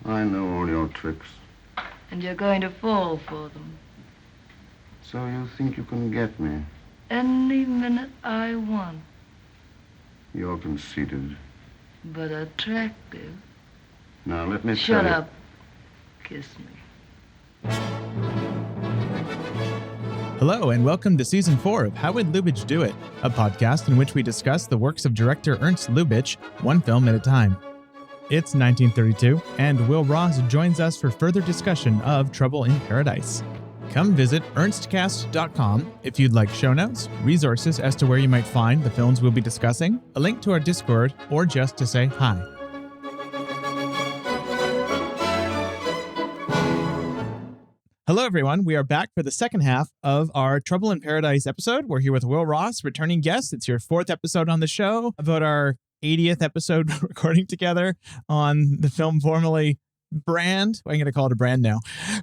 I know all your tricks. And you're going to fall for them. So you think you can get me? Any minute I want. You're conceited. But attractive. Now, let me Shut tell you... up. Kiss me. Hello, and welcome to Season 4 of How Would Lubitsch Do It?, a podcast in which we discuss the works of director Ernst Lubitsch, one film at a time. It's 1932, and Willa Ross joins us for further discussion of Trouble in Paradise. Come visit ernstcast.com if you'd like show notes, resources as to where you might find the films we'll be discussing, a link to our Discord, or just to say hi. Hello, everyone. We are back for the second half of our Trouble in Paradise episode. We're here with Willa Ross, returning guest. It's your fourth episode on the show, about our 80th episode recording together on the film formerly Brand. I'm going to call it a Brand now.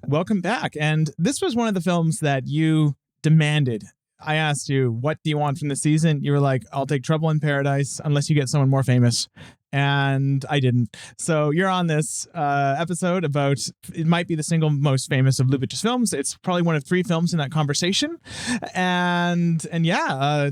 Welcome back. And this was one of the films that you demanded. I asked you, what do you want from the season? You were like, I'll take Trouble in Paradise unless you get someone more famous. And I didn't. So you're on this episode about, it might be the single most famous of Lubitsch's films. It's probably one of three films in that conversation.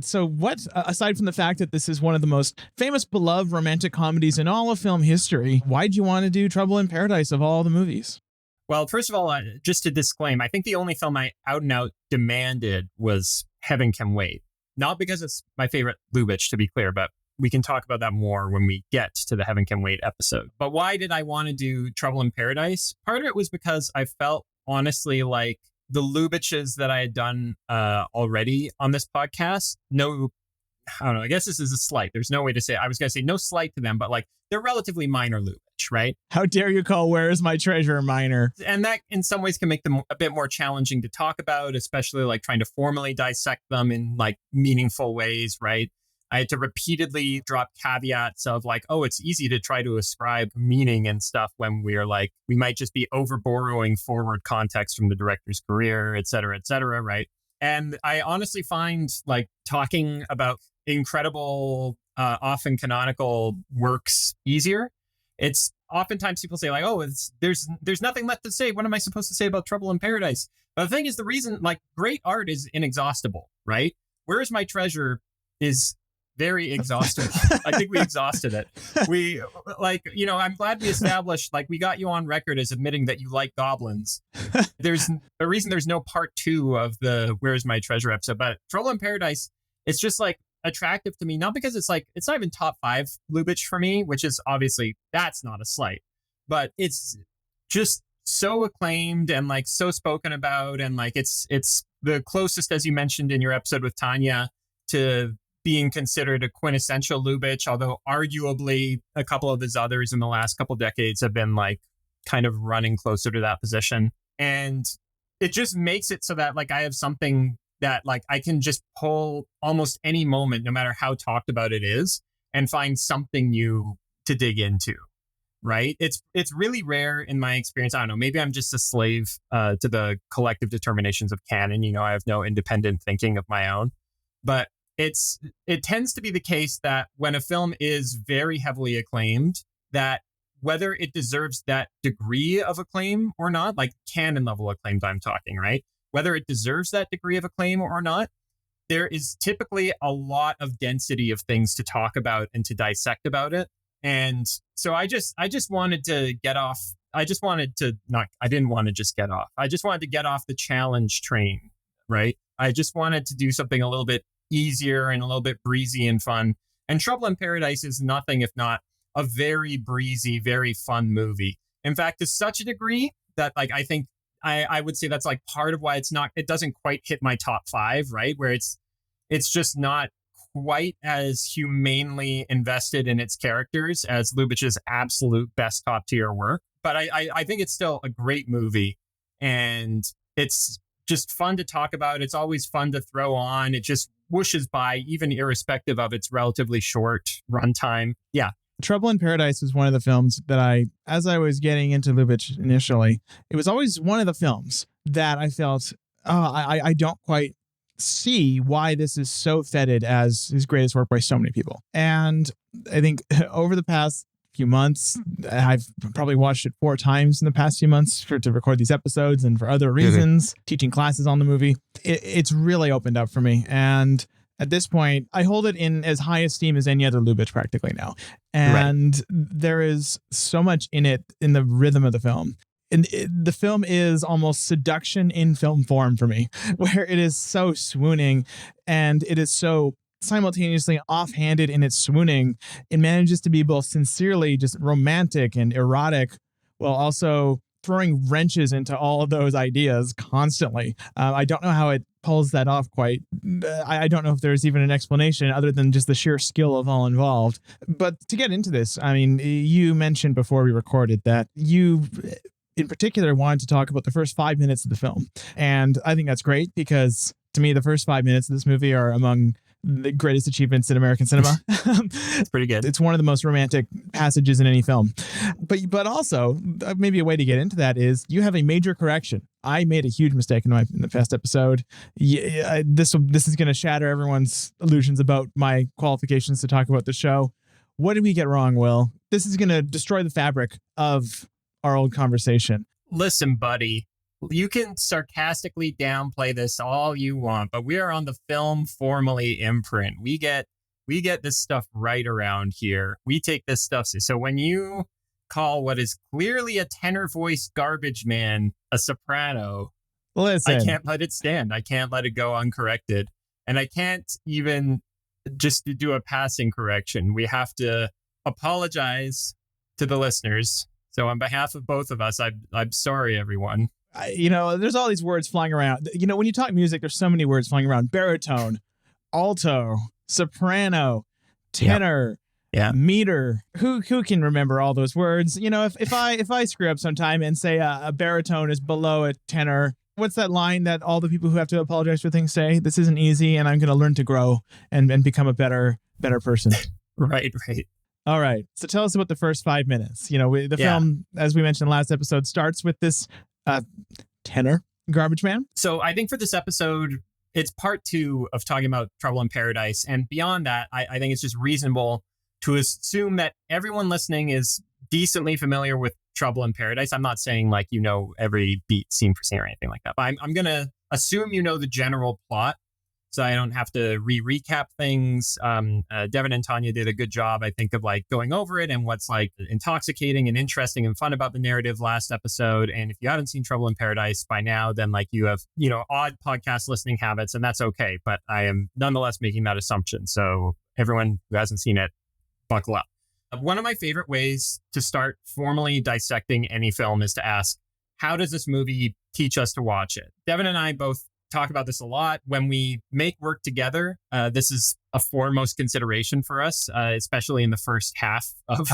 So what, aside from the fact that this is one of the most famous, beloved romantic comedies in all of film history, why'd you want to do Trouble in Paradise of all the movies? Well, first of all, just to disclaim, I think the only film I out and out demanded was Heaven Can Wait. Not because it's my favorite Lubitsch, to be clear, but we can talk about that more when we get to the Heaven Can Wait episode. But why did I want to do Trouble in Paradise? Part of it was because I felt, honestly, like the Lubitsch's that I had done already on this podcast, I don't know, I guess this is a slight. There's no way to say it. I was going to say no slight to them, but like they're relatively minor Lubitsch, right? How dare you call Where Is My Treasure minor? And that in some ways can make them a bit more challenging to talk about, especially like trying to formally dissect them in like meaningful ways, right? I had to repeatedly drop caveats of like, oh, it's easy to try to ascribe meaning and stuff when we're like, we might just be over borrowing forward context from the director's career, et cetera, right? And I honestly find like talking about incredible, often canonical works easier. It's oftentimes people say like, oh, there's nothing left to say. What am I supposed to say about Trouble in Paradise? But the thing is, the reason like great art is inexhaustible, right? Where Is My Treasure is very exhaustible. I think we exhausted it. We like, I'm glad we established, like we got you on record as admitting that you like goblins. There's a reason there's no part 2 of the Where's My Treasure episode, but Trouble in Paradise, it's just like attractive to me, not because it's not even top 5 Lubitsch for me, which is obviously, that's not a slight, but it's just so acclaimed and like so spoken about. And like, it's the closest, as you mentioned in your episode with Tanya, to being considered a quintessential Lubitsch, although arguably a couple of his others in the last couple decades have been like kind of running closer to that position. And it just makes it so that like I have something that like I can just pull almost any moment, no matter how talked about it is, and find something new to dig into, right? It's really rare in my experience. I don't know, maybe I'm just a slave to the collective determinations of canon. I have no independent thinking of my own, but it tends to be the case that when a film is very heavily acclaimed, that whether it deserves that degree of acclaim or not, like canon level acclaimed, I'm talking, right? Whether it deserves that degree of acclaim or not, there is typically a lot of density of things to talk about and to dissect about it. And so I just wanted to get off. I didn't want to just get off. I just wanted to get off the challenge train, right? I just wanted to do something a little bit easier and a little bit breezy and fun. And Trouble in Paradise is nothing if not a very breezy, very fun movie. In fact, to such a degree that like I think I would say that's like part of why it doesn't quite hit my top 5, right? Where it's just not quite as humanely invested in its characters as Lubitsch's absolute best top tier work. But I think it's still a great movie, and it's just fun to talk about. It's always fun to throw on. It just whooshes by, even irrespective of its relatively short runtime. Yeah. Trouble in Paradise was one of the films that as I was getting into Lubitsch initially, it was always one of the films that I felt, I don't quite see why this is so feted as his greatest work by so many people. And I think over the past few months. I've probably watched it 4 times in the past few months to record these episodes and for other reasons, teaching classes on the movie. It's really opened up for me. And at this point, I hold it in as high esteem as any other Lubitsch practically now. And there is so much in it, in the rhythm of the film. And the film is almost seduction in film form for me, where it is so swooning and it is so simultaneously offhanded in its swooning. It manages to be both sincerely just romantic and erotic, while also throwing wrenches into all of those ideas constantly. I don't know how it pulls that off quite. I don't know if there's even an explanation other than just the sheer skill of all involved. But to get into this, I mean, you mentioned before we recorded that you in particular wanted to talk about the first 5 minutes of the film. And I think that's great because to me, the first 5 minutes of this movie are among the greatest achievements in American cinema. It's pretty good. It's one of the most romantic passages in any film. But also, maybe a way to get into that is you have a major correction. I made a huge mistake in the past episode. This is going to shatter everyone's illusions about my qualifications to talk about the show. What did we get wrong, Will? This is going to destroy the fabric of our old conversation. Listen, buddy. You can sarcastically downplay this all you want, but we are on the Film Formally imprint. We get this stuff right around here. We take this stuff. So when you call what is clearly a tenor-voiced garbage man a soprano, listen, I can't let it stand. I can't let it go uncorrected. And I can't even just do a passing correction. We have to apologize to the listeners. So on behalf of both of us, I'm sorry, everyone. There's all these words flying around. When you talk music, there's so many words flying around. Baritone, alto, soprano, tenor, meter. Who can remember all those words? If I screw up sometime and say a baritone is below a tenor, what's that line that all the people who have to apologize for things say? This isn't easy, and I'm going to learn to grow and become a better person. Right. All right. So tell us about the first 5 minutes. The film, as we mentioned in the last episode, starts with this tenor garbage man. So I think for this episode, it's part 2 of talking about Trouble in Paradise. And beyond that, I think it's just reasonable to assume that everyone listening is decently familiar with Trouble in Paradise. I'm not saying every beat, scene for scene or anything like that, but I'm going to assume the general plot. So I don't have to recap things. Devin and Tanya did a good job, I think, of going over it and what's intoxicating and interesting and fun about the narrative last episode. And if you haven't seen Trouble in Paradise by now, then you have, odd podcast listening habits, and that's okay. But I am nonetheless making that assumption. So everyone who hasn't seen it, buckle up. One of my favorite ways to start formally dissecting any film is to ask, how does this movie teach us to watch it? Devin and I both talk about this a lot. When we make work together, this is a foremost consideration for us, especially in the first half of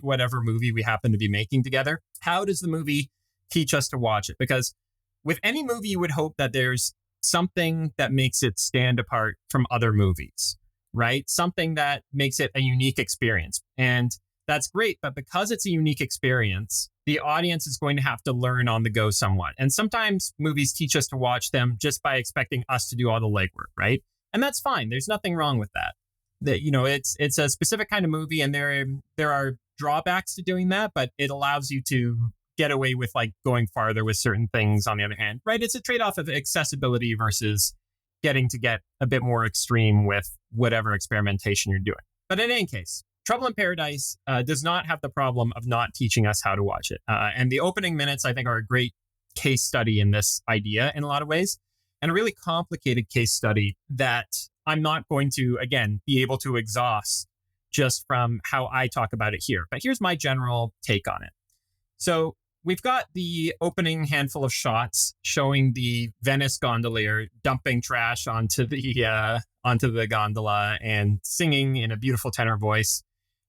whatever movie we happen to be making together. How does the movie teach us to watch it? Because with any movie, you would hope that there's something that makes it stand apart from other movies, right? Something that makes it a unique experience. And that's great. But because it's a unique experience, the audience is going to have to learn on the go somewhat. And sometimes movies teach us to watch them just by expecting us to do all the legwork, right? And that's fine. There's nothing wrong with that. It's a specific kind of movie, and there are drawbacks to doing that, but it allows you to get away with going farther with certain things on the other hand, right? It's a trade-off of accessibility versus getting to get a bit more extreme with whatever experimentation you're doing. But in any case, Trouble in Paradise does not have the problem of not teaching us how to watch it. And the opening minutes, I think, are a great case study in this idea in a lot of ways, and a really complicated case study that I'm not going to, again, be able to exhaust just from how I talk about it here. But here's my general take on it. So we've got the opening handful of shots showing the Venice gondolier dumping trash onto the gondola and singing in a beautiful tenor voice.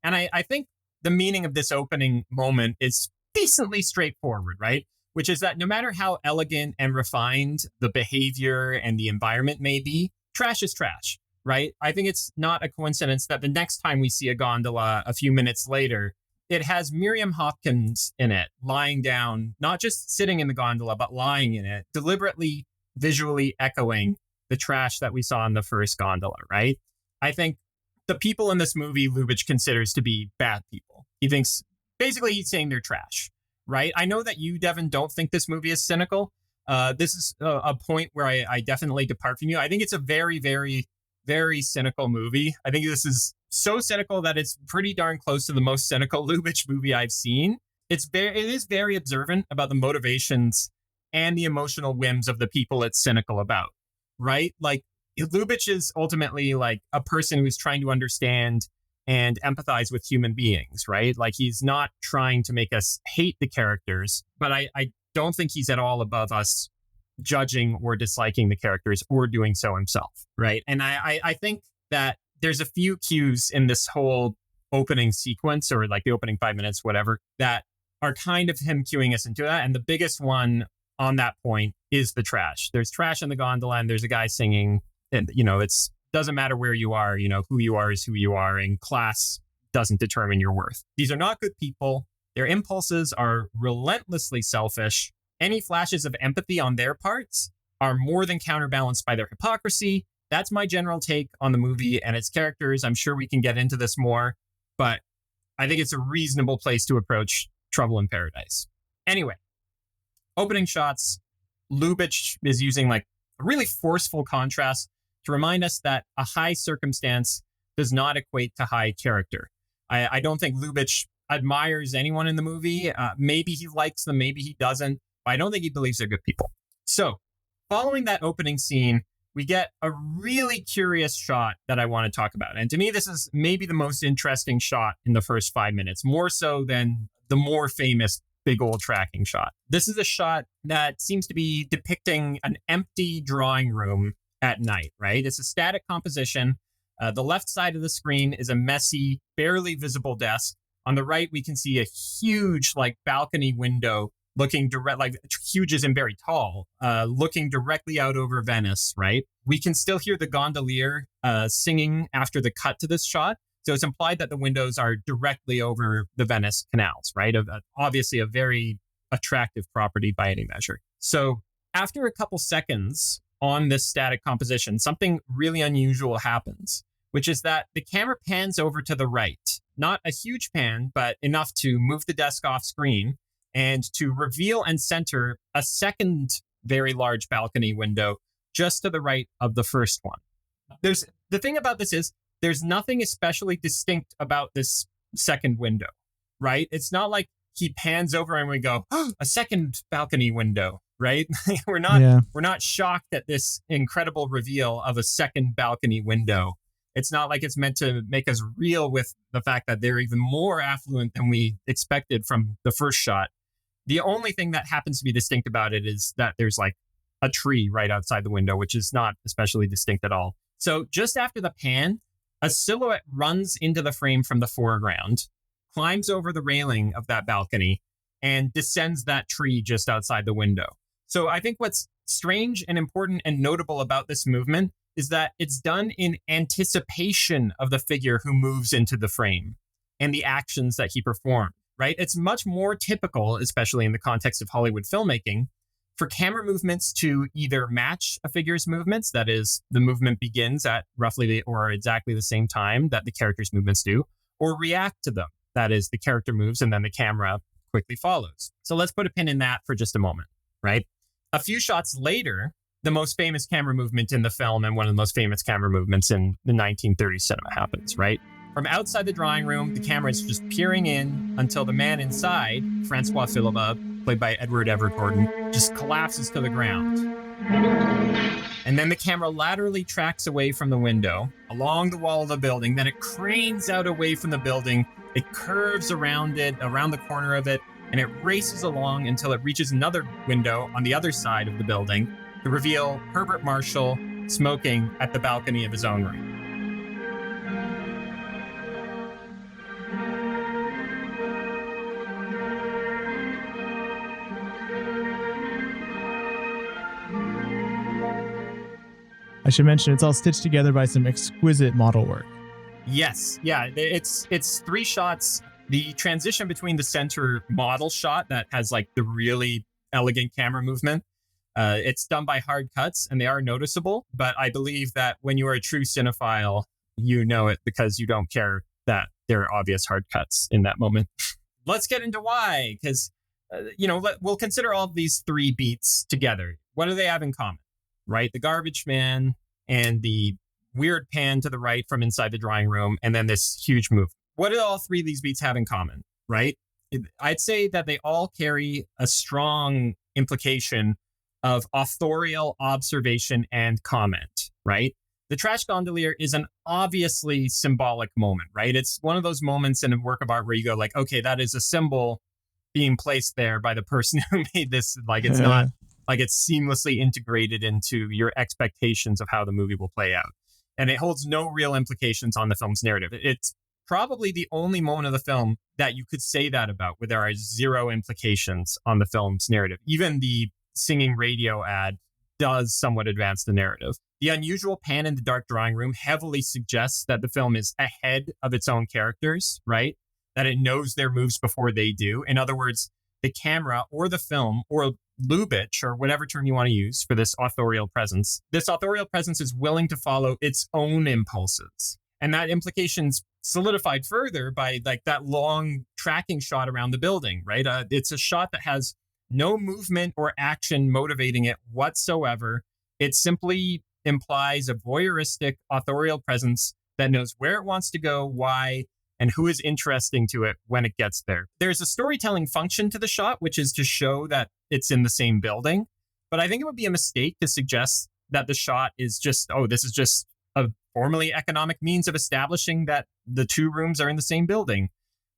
And I think the meaning of this opening moment is decently straightforward, right? Which is that no matter how elegant and refined the behavior and the environment may be, trash is trash, right? I think it's not a coincidence that the next time we see a gondola a few minutes later, it has Miriam Hopkins in it, lying down, not just sitting in the gondola, but lying in it, deliberately visually echoing the trash that we saw in the first gondola, right? I think the people in this movie, Lubitsch considers to be bad people. He thinks, basically he's saying they're trash, right? I know that you, Devin, don't think this movie is cynical. This is a point where I definitely depart from you. I think it's a very, very, very cynical movie. I think this is so cynical that it's pretty darn close to the most cynical Lubitsch movie I've seen. It is very observant about the motivations and the emotional whims of the people it's cynical about, right? Like, Lubitsch is ultimately like a person who's trying to understand and empathize with human beings, right? Like, he's not trying to make us hate the characters, but I don't think he's at all above us judging or disliking the characters or doing so himself, right? And I think that there's a few cues in this whole opening sequence, or like the opening 5 minutes, whatever, that are kind of him cueing us into that. And the biggest one on that point is the trash. There's trash in the gondola, and there's a guy singing, and, you know, it's doesn't matter where you are, you know, who you are is who you are, and class doesn't determine your worth. These are not good people. Their impulses are relentlessly selfish. Any flashes of empathy on their parts are more than counterbalanced by their hypocrisy. That's my general take on the movie and its characters. I'm sure we can get into this more, but I think it's a reasonable place to approach Trouble in Paradise. Anyway, opening shots, Lubitsch is using like a really forceful contrast to remind us that a high circumstance does not equate to high character. I don't think Lubitsch admires anyone in the movie. Maybe he likes them, maybe he doesn't. But I don't think he believes they're good people. So, following that opening scene, we get a really curious shot that I want to talk about. And to me, this is maybe the most interesting shot in the first 5 minutes, more so than the more famous big old tracking shot. This is a shot that seems to be depicting an empty drawing room at night, right? It's a static composition. The left side of the screen is a messy, barely visible desk. On the right, we can see a huge, like, balcony window looking direct, like, huge as in very tall, looking directly out over Venice, right? We can still hear the gondolier singing after the cut to this shot. So it's implied that the windows are directly over the Venice canals, right? Obviously a very attractive property by any measure. So after a couple seconds on this static composition, something really unusual happens, which is that the camera pans over to the right. Not a huge pan, but enough to move the desk off screen and to reveal and center a second very large balcony window just to the right of the first one. The thing about this is there's nothing especially distinct about this second window, right? It's not like he pans over and we go, oh, a second balcony window, right? We're not shocked at this incredible reveal of a second balcony window. It's not like it's meant to make us reel with the fact that they're even more affluent than we expected from the first shot. The only thing that happens to be distinct about it is that there's like a tree right outside the window, which is not especially distinct at all. So just after the pan, a silhouette runs into the frame from the foreground, climbs over the railing of that balcony, and descends that tree just outside the window. So I think what's strange and important and notable about this movement is that it's done in anticipation of the figure who moves into the frame and the actions that he performed, right? It's much more typical, especially in the context of Hollywood filmmaking, for camera movements to either match a figure's movements, that is, the movement begins at roughly or exactly the same time that the character's movements do, or react to them, that is, the character moves and then the camera quickly follows. So let's put a pin in that for just a moment, right? A few shots later, the most famous camera movement in the film and one of the most famous camera movements in the 1930s cinema happens, right? From outside the drawing room, the camera is just peering in until the man inside, Francois Philibert, played by Edward Everett Gordon, just collapses to the ground. And then the camera laterally tracks away from the window, along the wall of the building. Then it cranes out away from the building. It curves around it, around the corner of it, and it races along until it reaches another window on the other side of the building to reveal Herbert Marshall smoking at the balcony of his own room. I should mention it's all stitched together by some exquisite model work. Yes. Yeah. It's three shots. The transition between the center model shot that has like the really elegant camera movement, it's done by hard cuts and they are noticeable. But I believe that when you are a true cinephile, you know it because you don't care that there are obvious hard cuts in that moment. Let's get into why, because, we'll consider all of these three beats together. What do they have in common, right? The garbage man and the weird pan to the right from inside the drawing room, and then this huge move. What do all three of these beats have in common, right? I'd say that they all carry a strong implication of authorial observation and comment, right? The trash gondolier is an obviously symbolic moment, right? It's one of those moments in a work of art where you go like, okay, that is a symbol being placed there by the person who made this. Like, it's not like it's seamlessly integrated into your expectations of how the movie will play out. And it holds no real implications on the film's narrative. It's probably the only moment of the film that you could say that about, where there are zero implications on the film's narrative. Even the singing radio ad does somewhat advance the narrative. The unusual pan in the dark drawing room heavily suggests that the film is ahead of its own characters, right? That it knows their moves before they do. In other words, the camera or the film or Lubitsch, or whatever term you want to use for this authorial presence, this authorial presence is willing to follow its own impulses. And that implication's solidified further by like that long tracking shot around the building, right? It's a shot that has no movement or action motivating it whatsoever. It simply implies a voyeuristic authorial presence that knows where it wants to go, why, and who is interesting to it when it gets there. There's a storytelling function to the shot, which is to show that it's in the same building. But I think it would be a mistake to suggest that the shot is just, this is just a formally economic means of establishing that the two rooms are in the same building.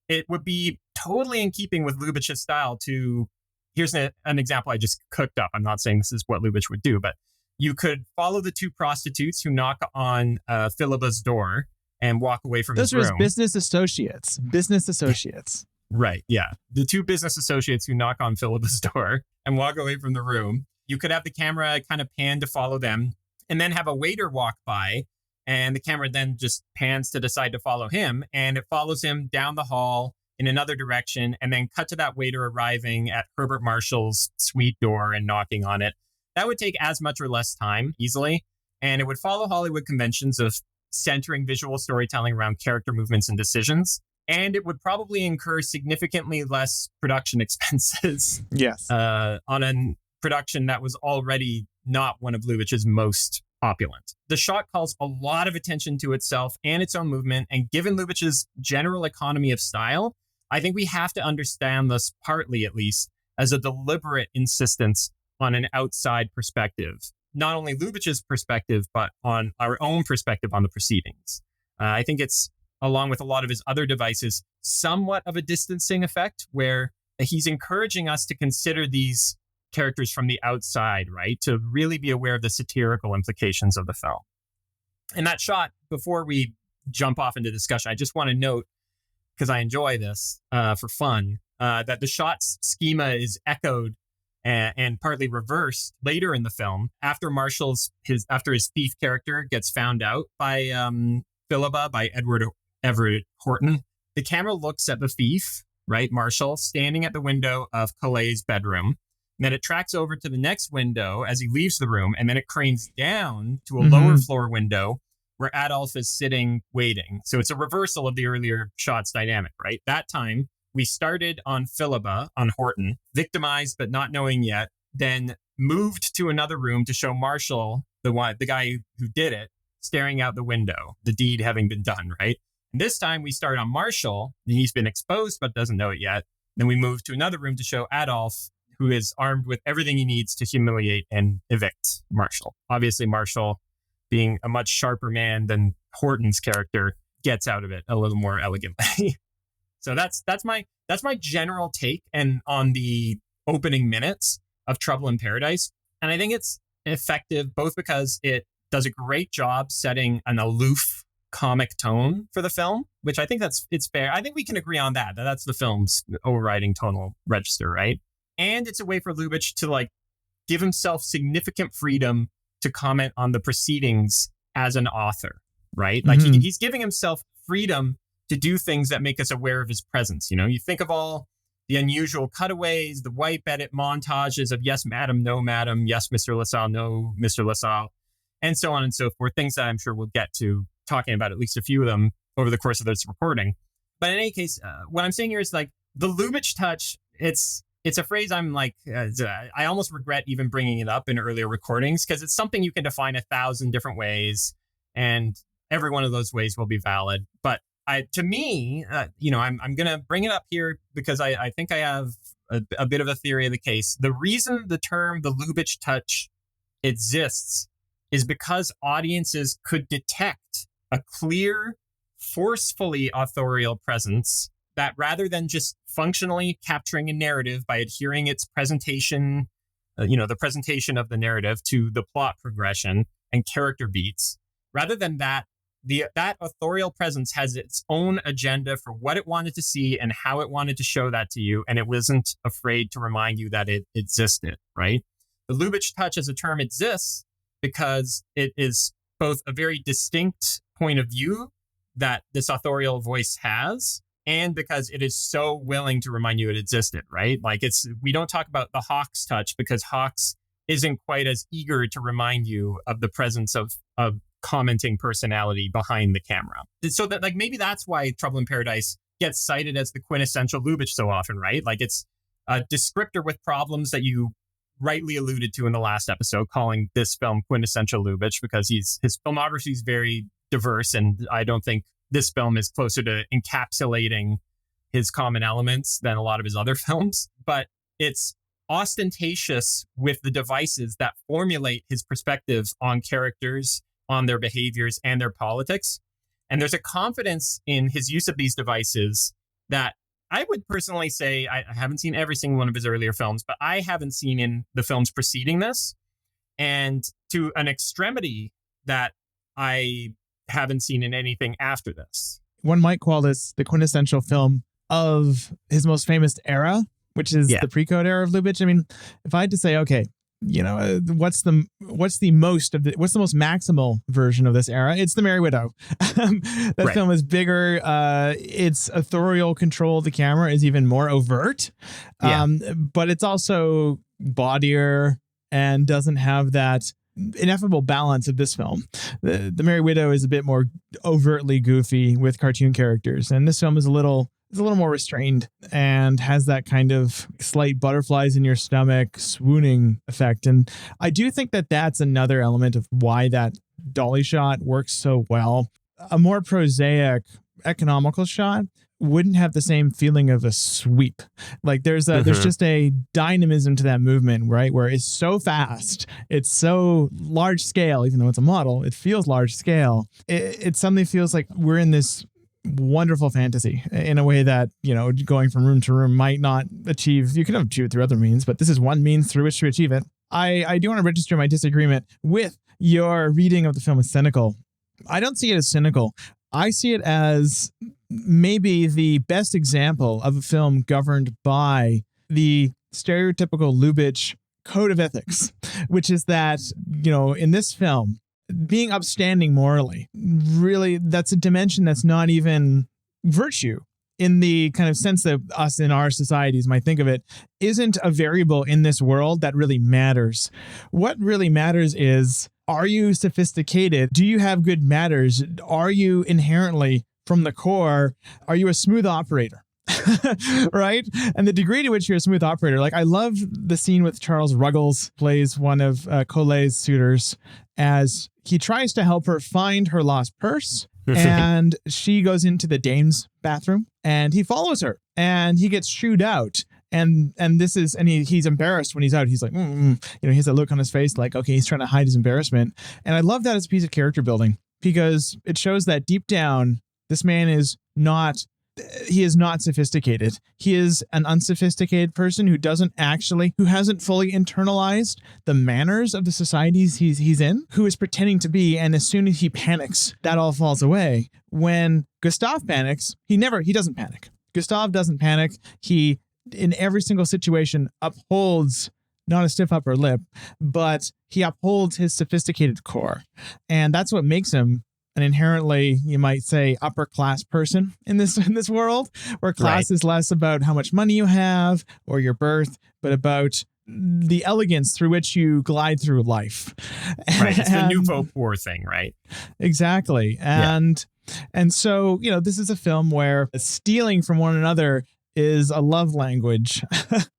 It would be totally in keeping with Lubitsch's style to, here's an example I just cooked up. I'm not saying this is what Lubitsch would do, but you could follow the two prostitutes who knock on Philippa's door and walk away from his room. Those are his business associates. Business associates. Right, yeah. The two business associates who knock on Philippa's door and walk away from the room. You could have the camera kind of pan to follow them and then have a waiter walk by, and the camera then just pans to decide to follow him, and it follows him down the hall in another direction, and then cut to that waiter arriving at Herbert Marshall's suite door and knocking on it. That would take as much or less time easily, and it would follow Hollywood conventions of centering visual storytelling around character movements and decisions. And it would probably incur significantly less production expenses. Yes. On a production that was already not one of Lubitsch's most opulent. The shot calls a lot of attention to itself and its own movement. And given Lubitsch's general economy of style, I think we have to understand this, partly at least, as a deliberate insistence on an outside perspective. Not only Lubitsch's perspective, but on our own perspective on the proceedings. I think it's, along with a lot of his other devices, somewhat of a distancing effect where he's encouraging us to consider these characters from the outside, right? To really be aware of the satirical implications of the film. And that shot, before we jump off into discussion, I just want to note, because I enjoy this for fun, that the shot's schema is echoed and partly reversed later in the film after after his thief character gets found out by Philippa, by Everett Horton. The camera looks at the thief, right, Marshall, standing at the window of Calais' bedroom. And then it tracks over to the next window as he leaves the room, and then it cranes down to a lower floor window where Adolf is sitting waiting. So it's a reversal of the earlier shot's dynamic, right? That time, we started on Philippa, on Horton, victimized but not knowing yet, then moved to another room to show Marshall, the guy who did it, staring out the window, the deed having been done, right? And this time we start on Marshall, and he's been exposed but doesn't know it yet. Then we move to another room to show Adolf, who is armed with everything he needs to humiliate and evict Marshall. Obviously, Marshall, being a much sharper man than Horton's character, gets out of it a little more elegantly. So that's my general take and on the opening minutes of Trouble in Paradise. And I think it's effective both because it does a great job setting an aloof comic tone for the film, which I think it's fair. I think we can agree on that. That's the film's overriding tonal register, right? And it's a way for Lubitsch to give himself significant freedom to comment on the proceedings as an author, right? He's giving himself freedom to do things that make us aware of his presence. You know, you think of all the unusual cutaways, the wipe edit montages of yes, madam, no, madam, yes, Mr. LaSalle, no, Mr. LaSalle, and so on and so forth. Things that I'm sure we'll get to talking about at least a few of them over the course of this recording. But in any case, what I'm saying here is like the Lubitsch touch, it's a phrase I'm like, I almost regret even bringing it up in earlier recordings because it's something you can define 1,000 different ways and every one of those ways will be valid. But to me, I'm going to bring it up here because I think I have a bit of a theory of the case. The reason the term the Lubitsch touch exists is because audiences could detect a clear, forcefully authorial presence that rather than just functionally capturing a narrative by adhering its presentation, the presentation of the narrative to the plot progression and character beats, rather than that, that authorial presence has its own agenda for what it wanted to see and how it wanted to show that to you, and it wasn't afraid to remind you that it existed, right? The Lubitsch touch as a term exists because it is both a very distinct point of view that this authorial voice has, and because it is so willing to remind you it existed, right? Like we don't talk about the Hawks touch because Hawks isn't quite as eager to remind you of the presence of commenting personality behind the camera. So that like maybe that's why Trouble in Paradise gets cited as the quintessential Lubitsch so often, right? Like it's a descriptor with problems that you rightly alluded to in the last episode, calling this film quintessential Lubitsch because his filmography is very diverse, and I don't think this film is closer to encapsulating his common elements than a lot of his other films. But it's ostentatious with the devices that formulate his perspectives on characters, on their behaviors and their politics. And there's a confidence in his use of these devices that I would personally say, I haven't seen every single one of his earlier films, but I haven't seen in the films preceding this. And to an extremity that I haven't seen in anything after this. One might call this the quintessential film of his most famous era, which is the pre-code era of Lubitsch. I mean, if I had to say, okay, what's the most maximal version of this era? It's The Merry Widow. That film is bigger. Its authorial control of the camera is even more overt. But it's also bawdier and doesn't have that ineffable balance of this film. The Merry Widow is a bit more overtly goofy with cartoon characters, and this film is a little more restrained and has that kind of slight butterflies in your stomach swooning effect. And I do think that that's another element of why that dolly shot works so well. A more prosaic economical shot wouldn't have the same feeling of a sweep. Like there's just a dynamism to that movement, right? Where it's so fast, it's so large scale, even though it's a model, it feels large scale. It suddenly feels like we're in this wonderful fantasy in a way that, going from room to room might not achieve. You can achieve it through other means, but this is one means through which to achieve it. I do want to register my disagreement with your reading of the film as cynical. I don't see it as cynical. I see it as maybe the best example of a film governed by the stereotypical Lubitsch code of ethics, which is that, in this film, being upstanding morally, really, that's a dimension that's not even virtue in the kind of sense that us in our societies might think of it, isn't a variable in this world that really matters. What really matters is, are you sophisticated? Do you have good manners? Are you inherently, from the core, are you a smooth operator? Right? And the degree to which you're a smooth operator, like I love the scene with Charles Ruggles plays one of Collet's suitors as he tries to help her find her lost purse. And she goes into the dame's bathroom and he follows her and he gets shooed out. And he's embarrassed when he's out. He's like, he has a look on his face like, okay, he's trying to hide his embarrassment. And I love that as a piece of character building because it shows that deep down, this man is not sophisticated. He is an unsophisticated person who hasn't fully internalized the manners of the societies he's in, who is pretending to be. And as soon as he panics, that all falls away. When Gustav panics, he doesn't panic. Gustav doesn't panic. He, in every single situation, upholds not a stiff upper lip, but he upholds his sophisticated core. And that's what makes him an inherently, you might say, upper class person in this world, where class is less about how much money you have or your birth, but about the elegance through which you glide through life. Right. It's the And- nouveau poor thing, right? Exactly. And so, this is a film where stealing from one another is a love language.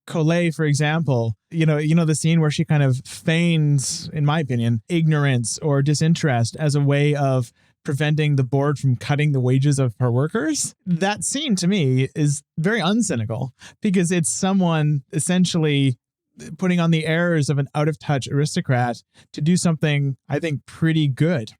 Colette, for example, the scene where she kind of feigns, in my opinion, ignorance or disinterest as a way of preventing the board from cutting the wages of her workers. That scene to me is very uncynical because it's someone essentially putting on the airs of an out-of-touch aristocrat to do something, I think, pretty good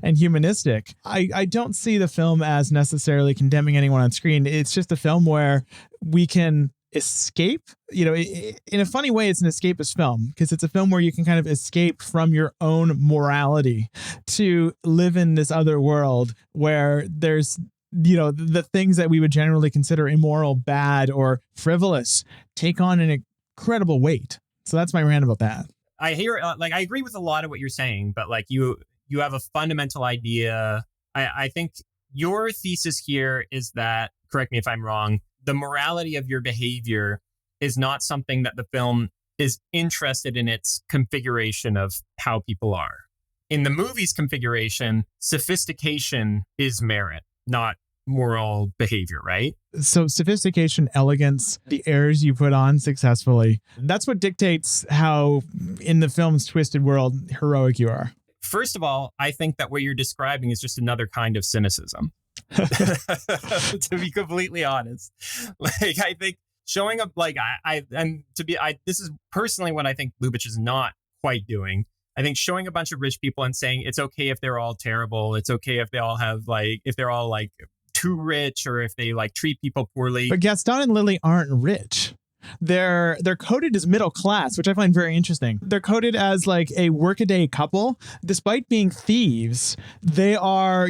and humanistic. I don't see the film as necessarily condemning anyone on screen. It's just a film where we can escape. In a funny way, it's an escapist film because it's a film where you can kind of escape from your own morality to live in this other world where there's the things that we would generally consider immoral, bad, or frivolous take on an incredible weight. So that's my rant about that. I hear, I agree with a lot of what you're saying, but you have a fundamental idea. I think your thesis here is that, correct me if I'm wrong, the morality of your behavior is not something that the film is interested in its configuration of how people are. In the movie's configuration, sophistication is merit, not moral behavior, right? So sophistication, elegance, the airs you put on successfully, that's what dictates how, in the film's twisted world, heroic you are. First of all, I think that what you're describing is just another kind of cynicism. To be completely honest, I think showing up this is personally what I think Lubitsch is not quite doing. I think showing a bunch of rich people and saying it's okay if they're all terrible, it's okay if they all have if they're all too rich or if they treat people poorly. But Gaston and Lily aren't rich. They're coded as middle class, which I find very interesting. They're coded as a workaday couple. Despite being thieves, they are,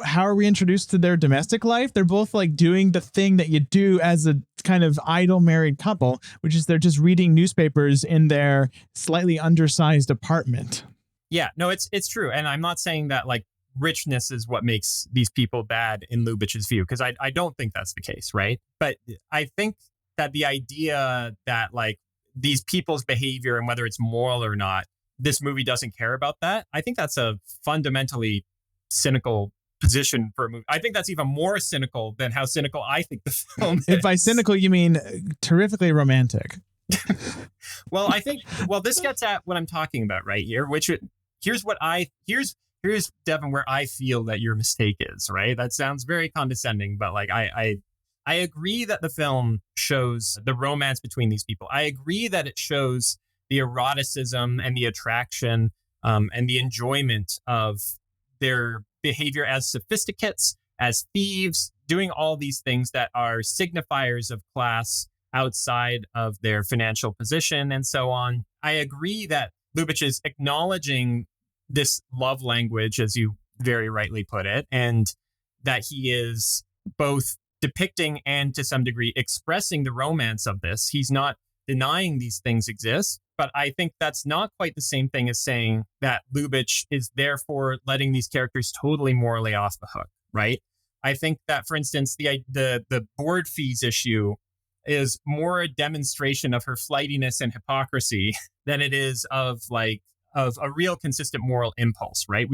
how are we introduced to their domestic life? They're both doing the thing that you do as a kind of idle married couple, which is they're just reading newspapers in their slightly undersized apartment. Yeah, no, it's true. And I'm not saying that richness is what makes these people bad in Lubitsch's view, because I don't think that's the case, right? But I think that the idea that these people's behavior and whether it's moral or not, this movie doesn't care about that. I think that's a fundamentally cynical position for a movie. I think that's even more cynical than how cynical I think the film is. If by cynical you mean terrifically romantic. Well, this gets at what I'm talking about right here, here's Devin, where I feel that your mistake is, right? That sounds very condescending, but I agree that the film shows the romance between these people. I agree that it shows the eroticism and the attraction and the enjoyment of their behavior as sophisticates, as thieves, doing all these things that are signifiers of class outside of their financial position and so on. I agree that Lubitsch is acknowledging this love language, as you very rightly put it, and that he is both depicting and to some degree expressing the romance of this. He's not denying these things exist, but I think that's not quite the same thing as saying that Lubitsch is therefore letting these characters totally morally off the hook, right? I think that, for instance, the board fees issue is more a demonstration of her flightiness and hypocrisy than it is of a real consistent moral impulse, right?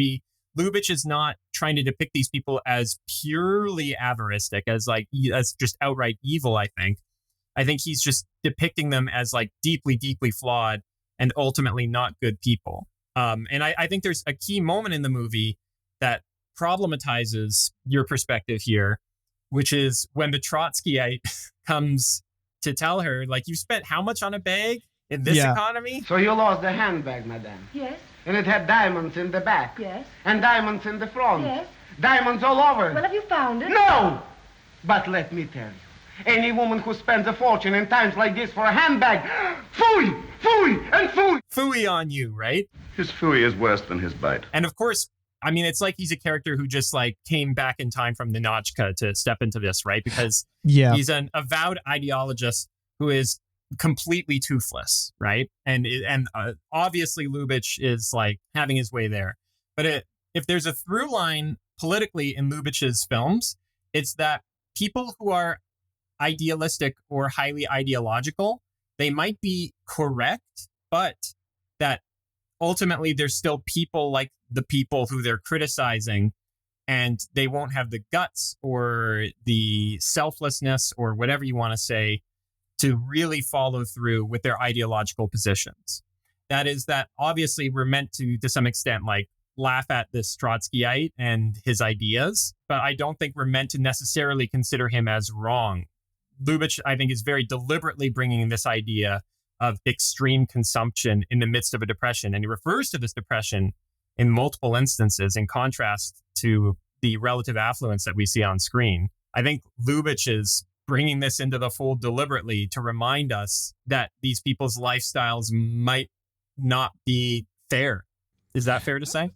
Lubitsch is not trying to depict these people as purely avaristic, as just outright evil, I think. I think he's just depicting them as deeply, deeply flawed and ultimately not good people. And I think there's a key moment in the movie that problematizes your perspective here, which is when the Trotskyite comes to tell her, you spent how much on a bag in this economy? So you lost the handbag, madame. Yes, And it had diamonds in the back. yes, And diamonds in the front. yes. Diamonds all over. Well, have you found it? No! But let me tell you, any woman who spends a fortune in times like this for a handbag, phooey, phooey, and phooey. Phooey on you, right? His phooey is worse than his bite. And of course, I mean, it's he's a character who just came back in time from the Notchka to step into this, right? Because he's an avowed ideologist who is completely toothless, right? And obviously Lubitsch is having his way there. But if there's a through line politically in Lubitsch's films, it's that people who are idealistic or highly ideological, they might be correct, but that ultimately there's still people like the people who they're criticizing, and they won't have the guts or the selflessness or whatever you want to say to really follow through with their ideological positions. That is that obviously we're meant to some extent, like laugh at this Trotskyite and his ideas, but I don't think we're meant to necessarily consider him as wrong. Lubitsch, I think, is very deliberately bringing this idea of extreme consumption in the midst of a depression. And he refers to this depression in multiple instances in contrast to the relative affluence that we see on screen. I think Lubitsch is bringing this into the fold deliberately to remind us that these people's lifestyles might not be fair. Is that fair to say?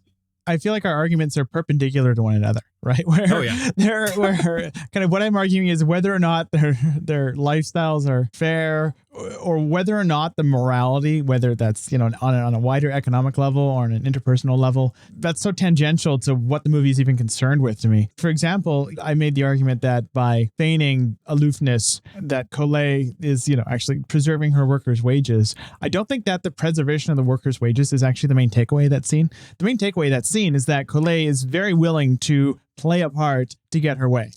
I feel like our arguments are perpendicular to one another, right? Where kind of what I'm arguing is whether or not their lifestyles are fair, or whether or not the morality, whether that's, you know, on a wider economic level or on an interpersonal level, that's so tangential to what the movie is even concerned with to me. For example, I made the argument that by feigning aloofness, that Collet is, you know, actually preserving her workers' wages. I don't think that the preservation of the workers' wages is actually the main takeaway of that scene. The main takeaway of that scene is that Collet is very willing to play a part to get her way.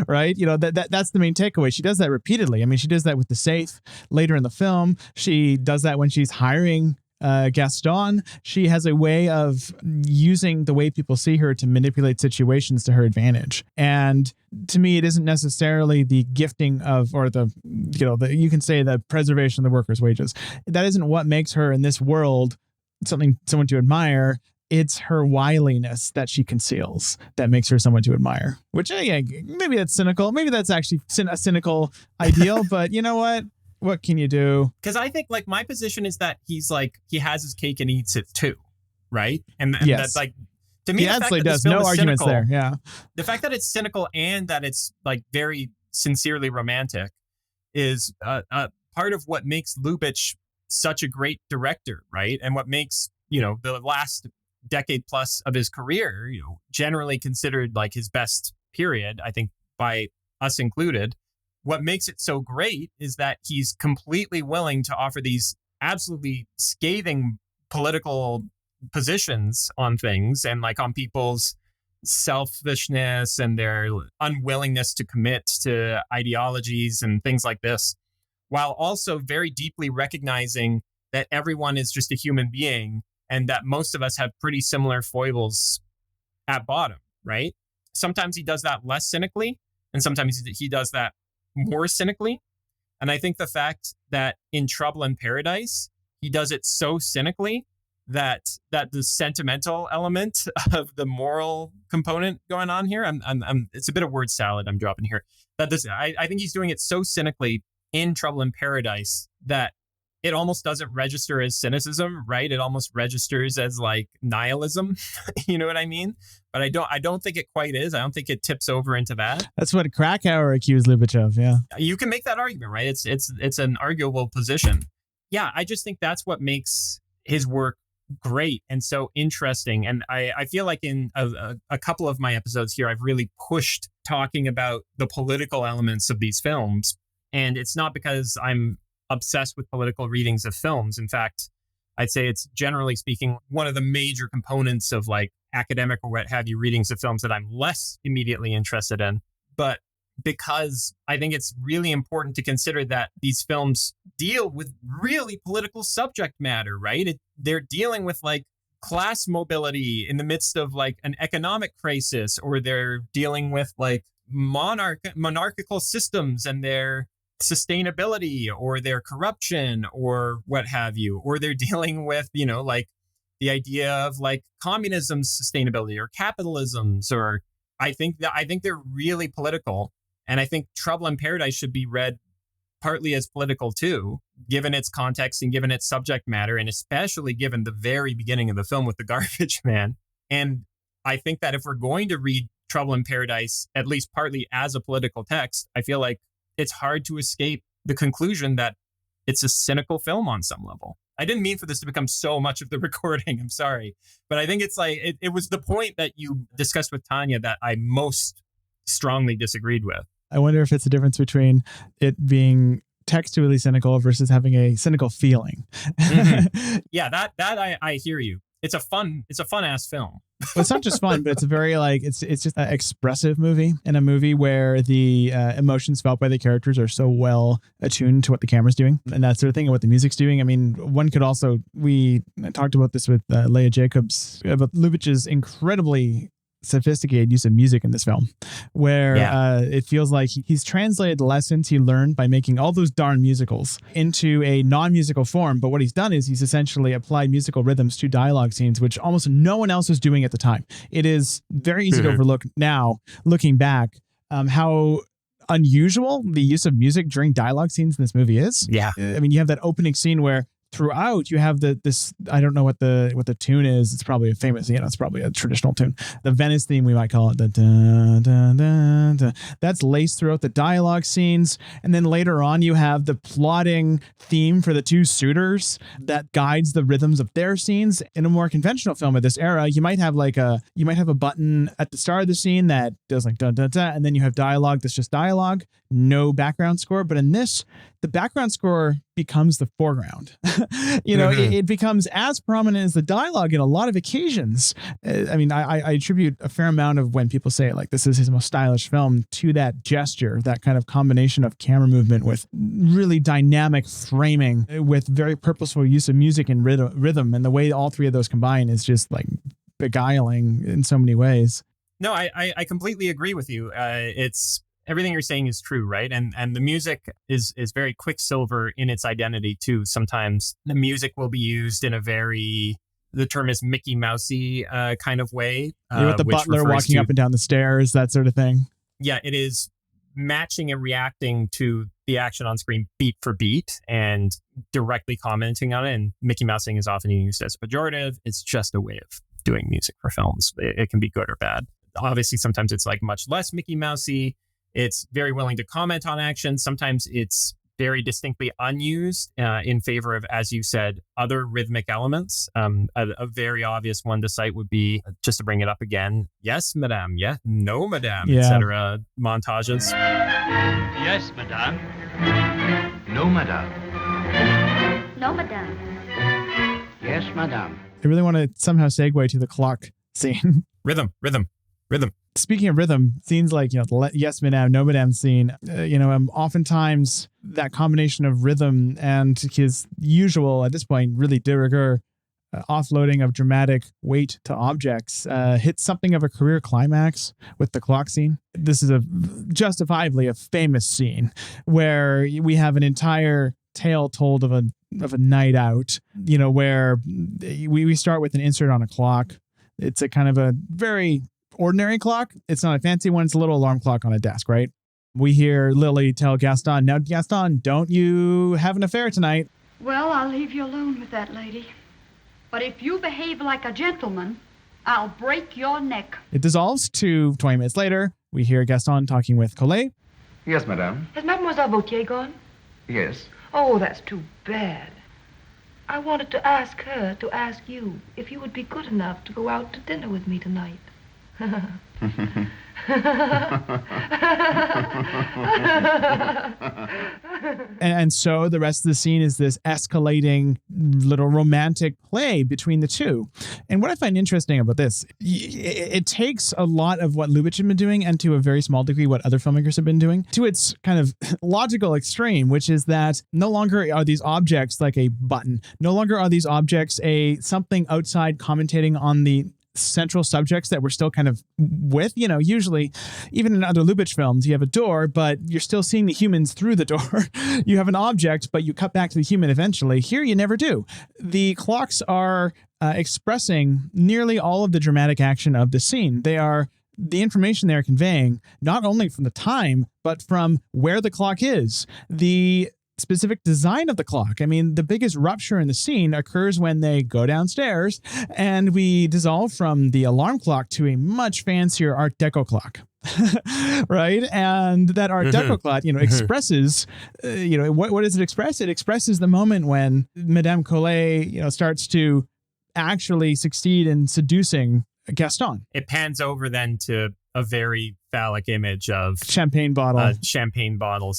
Right? You know, that's the main takeaway. She does that repeatedly. I mean, she does that with the safe later in the film. She does that when she's hiring Gaston. She has a way of using the way people see her to manipulate situations to her advantage. And to me, it isn't necessarily the gifting of, or the, you know, you can say the preservation of the workers' wages. That isn't what makes her in this world someone to admire. It's her wiliness that she conceals that makes her someone to admire, which maybe that's cynical. Maybe that's actually a cynical ideal, but you know what? What can you do? Because I think, like, my position is that he's like, he has his cake and eats it too, right? And yes. That's like, to me, he absolutely does. No arguments there. Yeah. The fact that it's cynical and that it's like very sincerely romantic is part of what makes Lubitsch such a great director, right? And what makes, you know, the last decade plus of his career, you know, generally considered like his best period, I think by us included. What makes it so great is that he's completely willing to offer these absolutely scathing political positions on things and like on people's selfishness and their unwillingness to commit to ideologies and things like this, while also very deeply recognizing that everyone is just a human being and that most of us have pretty similar foibles at bottom, right? Sometimes he does that less cynically, and sometimes he does that more cynically. And I think the fact that in Trouble in Paradise, he does it so cynically that the sentimental element of the moral component going on here, it's a bit of word salad I'm dropping here. I think he's doing it so cynically in Trouble in Paradise that it almost doesn't register as cynicism, right? It almost registers as like nihilism. You know what I mean? But I don't think it quite is. I don't think it tips over into that. That's what Krakauer accused Lubitsch of. Yeah. You can make that argument, right? It's an arguable position. Yeah. I just think that's what makes his work great and so interesting. And I feel like in a couple of my episodes here, I've really pushed talking about the political elements of these films. And it's not because I'm obsessed with political readings of films. In fact, I'd say it's generally speaking one of the major components of like academic or what have you readings of films that I'm less immediately interested in. But because I think it's really important to consider that these films deal with really political subject matter, right? They're dealing with like class mobility in the midst of like an economic crisis, or they're dealing with like monarchical systems and their sustainability or their corruption or what have you, or they're dealing with, you know, like the idea of like communism's sustainability or capitalism's, or I think they're really political. And I think Trouble in Paradise should be read partly as political too, given its context and given its subject matter, and especially given the very beginning of the film with the garbage man. And I think that if we're going to read Trouble in Paradise, at least partly as a political text, I feel like it's hard to escape the conclusion that it's a cynical film on some level. I didn't mean for this to become so much of the recording. I'm sorry. But I think it's like, it was the point that you discussed with Tanya that I most strongly disagreed with. I wonder if it's a difference between it being textually cynical versus having a cynical feeling. Mm-hmm. Yeah, that I hear you. It's a fun ass film. Well, it's not just fun, but it's a very it's just an expressive movie, and a movie where the emotions felt by the characters are so well attuned to what the camera's doing and that sort of thing, and what the music's doing. I mean, one could also, we talked about this with Leah Jacobs, about Lubitsch's incredibly sophisticated use of music in this film, where it feels like he's translated the lessons he learned by making all those darn musicals into a non-musical form. But what he's done is he's essentially applied musical rhythms to dialogue scenes, which almost no one else was doing at the time. It is very easy to overlook now, looking back, how unusual the use of music during dialogue scenes in this movie is. Yeah. I mean, you have that opening scene where throughout you have this, I don't know what the tune is. It's probably a famous, it's probably a traditional tune. The Venice theme, we might call it, the dun, dun, dun, dun. That's laced throughout the dialogue scenes. And then later on you have the plotting theme for the two suitors that guides the rhythms of their scenes. In a more conventional film of this era, you might have a button at the start of the scene that does like dun dun dun, and then you have dialogue that's just dialogue, no background score. But in this, the background score becomes the foreground. It becomes as prominent as the dialogue in a lot of occasions. I mean, I attribute a fair amount of when people say like this is his most stylish film to that gesture, that kind of combination of camera movement with really dynamic framing, with very purposeful use of music and rhythm. And the way all three of those combine is just like beguiling in so many ways. No, I completely agree with you. It's everything you're saying is true, right? And the music is very Quicksilver in its identity too. Sometimes the music will be used in a very, the term is Mickey Mousey kind of way. With the butler walking up and down the stairs, that sort of thing. Yeah, it is matching and reacting to the action on screen beat for beat and directly commenting on it. And Mickey Mousing is often used as a pejorative. It's just a way of doing music for films. It can be good or bad. Obviously, sometimes it's like much less Mickey Mousey. It's very willing to comment on action. Sometimes it's very distinctly unused in favor of, as you said, other rhythmic elements. A very obvious one to cite would be, just to bring it up again, yes, madame, yeah, no, madame, etc. montages. Yes, madame. No, madame. No, madame. Yes, madame. I really want to somehow segue to the clock scene. Rhythm. Speaking of rhythm, scenes like, the yes, madame, no, madame scene, oftentimes that combination of rhythm and his usual, at this point, really de rigueur offloading of dramatic weight to objects hits something of a career climax with the clock scene. This is justifiably a famous scene where we have an entire tale told of a night out, where we start with an insert on a clock. It's a kind of a very ordinary clock. It's not a fancy one. It's a little alarm clock on a desk, right? We hear Lily tell Gaston, "Now, Gaston, don't you have an affair tonight?" Well, I'll leave you alone with that lady. But if you behave like a gentleman, I'll break your neck. It dissolves to 20 minutes later. We hear Gaston talking with Collet. Yes, madame. Has Mademoiselle Vautier gone? Yes. Oh, that's too bad. I wanted to ask her to ask you if you would be good enough to go out to dinner with me tonight. And so the rest of the scene is this escalating little romantic play between the two. And what I find interesting about this, it takes a lot of what Lubitsch had been doing, and to a very small degree what other filmmakers have been doing, to its kind of logical extreme, which is that no longer are these objects like a button. No longer are these objects something outside commentating on the central subjects that we're still kind of with. Usually even in other Lubitsch films, you have a door, but you're still seeing the humans through the door. You have an object, but you cut back to the human eventually. Here you never do. The clocks are expressing nearly all of the dramatic action of the scene. They are the information they're conveying, not only from the time, but from where the clock is, the specific design of the clock. I mean, the biggest rupture in the scene occurs when they go downstairs and we dissolve from the alarm clock to a much fancier Art Deco clock. Right? And that Art Deco clock, expresses, what does it express? It expresses the moment when Madame Collet, starts to actually succeed in seducing Gaston. It pans over then to a very phallic image of champagne bottle, champagne bottle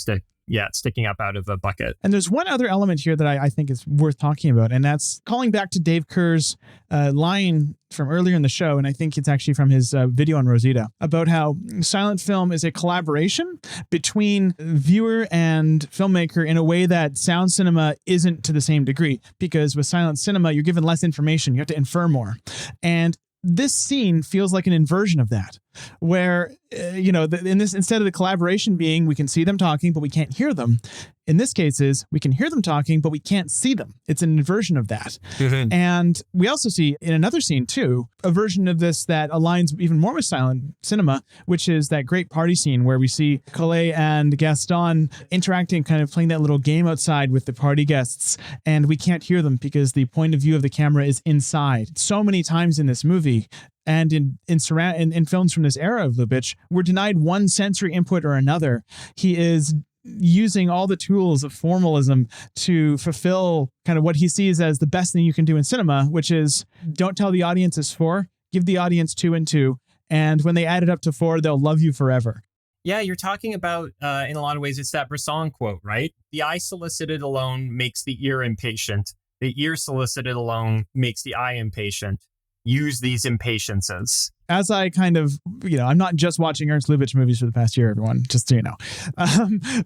sticking up out of a bucket. And there's one other element here that I think is worth talking about, and that's calling back to Dave Kerr's line from earlier in the show, and I think it's actually from his video on Rosita, about how silent film is a collaboration between viewer and filmmaker in a way that sound cinema isn't to the same degree, because with silent cinema, you're given less information. You have to infer more. And this scene feels like an inversion of that, where, instead of the collaboration being we can see them talking, but we can't hear them. In this case is we can hear them talking, but we can't see them. It's an inversion of that. Mm-hmm. And we also see in another scene too, a version of this that aligns even more with silent cinema, which is that great party scene where we see Collet and Gaston interacting, kind of playing that little game outside with the party guests. And we can't hear them because the point of view of the camera is inside. So many times in this movie, and in films from this era of Lubitsch, we're denied one sensory input or another. He is using all the tools of formalism to fulfill kind of what he sees as the best thing you can do in cinema, which is don't tell the audience it's 4, give the audience 2 and 2. And when they add it up to 4, they'll love you forever. Yeah, you're talking about, in a lot of ways, it's that Bresson quote, right? The eye solicited alone makes the ear impatient. The ear solicited alone makes the eye impatient. Use these impatiences. As I kind of, I'm not just watching Ernst Lubitsch movies for the past year, everyone, just so you know.